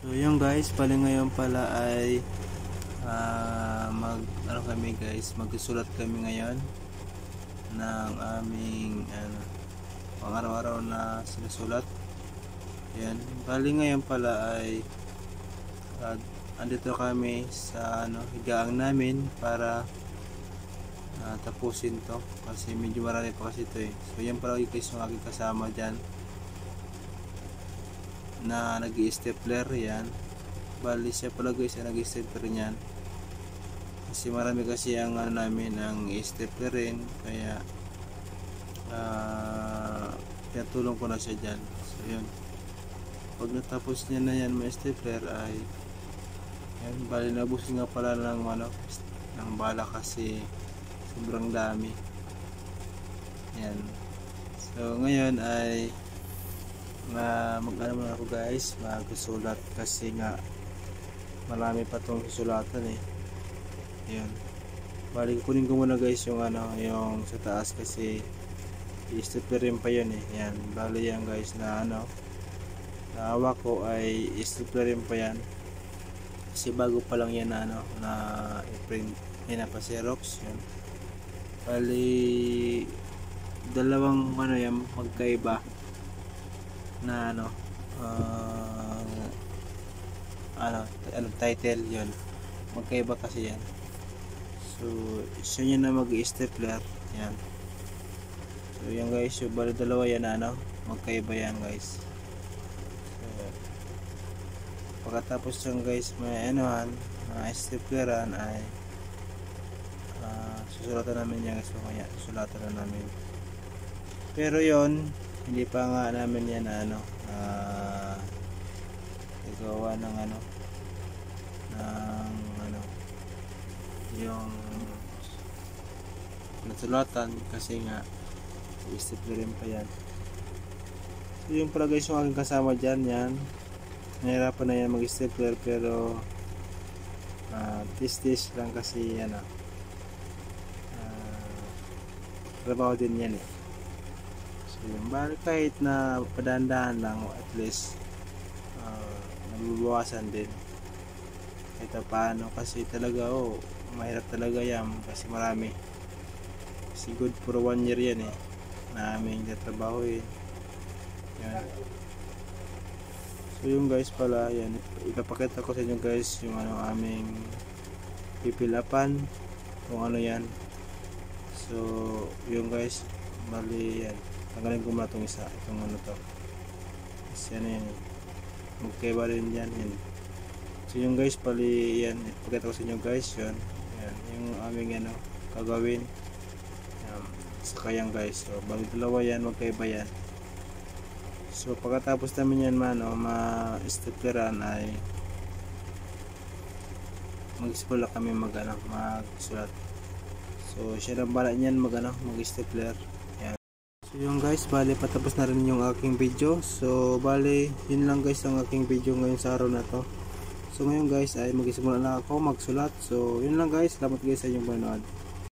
So yun guys, pala ngayon pala ay kami guys, magsusulat kami ngayon ng aming pang araw-araw na sinusulat. Yan, bali ngayon pala ay andito kami sa higaang namin para tapusin to kasi medyo marami pa kasi ito eh. So yan pala guys yung aking kasama dyan na nag-i-stapler. Yan, bali siya pala guys na nag-i-stapler niyan kasi marami kasi ang namin ang i-staplerin, kaya tinutulong ko na siya dyan. So yun, pag natapos niya na yan ma-stapler ay yan, bali nabus nga pala ng ng bala kasi sobrang dami. Yan, so ngayon ay mag-ano muna ako guys, magsusulat kasi nga marami pa tong susulatan eh. Yan, bali kunin ko muna guys yung yung sa taas kasi i-staplerin pa yun eh. Yan, bali yan guys na naawa ko ay i-staplerin pa yan kasi bago pa lang yan na i-print, yan pa Xerox. Yan, bali dalawang yan magkaiba na title yun, magkaiba kasi yan. So siya na mag-i-stapler. Yan, so yan guys, so bali dalawa yan magkaiba yan guys. So pagkatapos yan guys may stapleran ay susulatan namin yan guys. So kaya susulatan na namin, pero yon hindi pa nga namin yan igawa ng yung nasulatan kasi nga i-staplerin pa yan. So yung pala guys yung aking kasama dyan. Yan, nahirapan na yan mag-stapler pero tis lang kasi trabaho din yan eh. Yung bali kahit na padandahan lang, at least nabubawasan din kahit paano kasi talaga mahirap talaga yan kasi marami, kasi good for 1 year yan eh na aming tatrabahoin. Yan, so yung guys pala yan, ipapakita ko sa inyo guys yung aming pipilapan kung yan. So yung guys, bali yan, tanggalin ko muna itong isa, itong to kasi yan magkaiba rin yan. So yung guys pali yan, ipagkita ko sa inyo guys yan yung aming kagawin sa kayang guys. So bali dalawa yan, magkaiba yan. So pagkatapos namin yan ma-stapleran ay mag-simula kami magsulat. So siya na bala niyan mag-stapler. So yun guys, bali patapos na rin yung aking video. So bali yun lang guys ang aking video ngayon sa araw na to. So ngayon guys ay magsisimula na ako magsulat. So yun lang guys, salamat guys sa inyong panonood.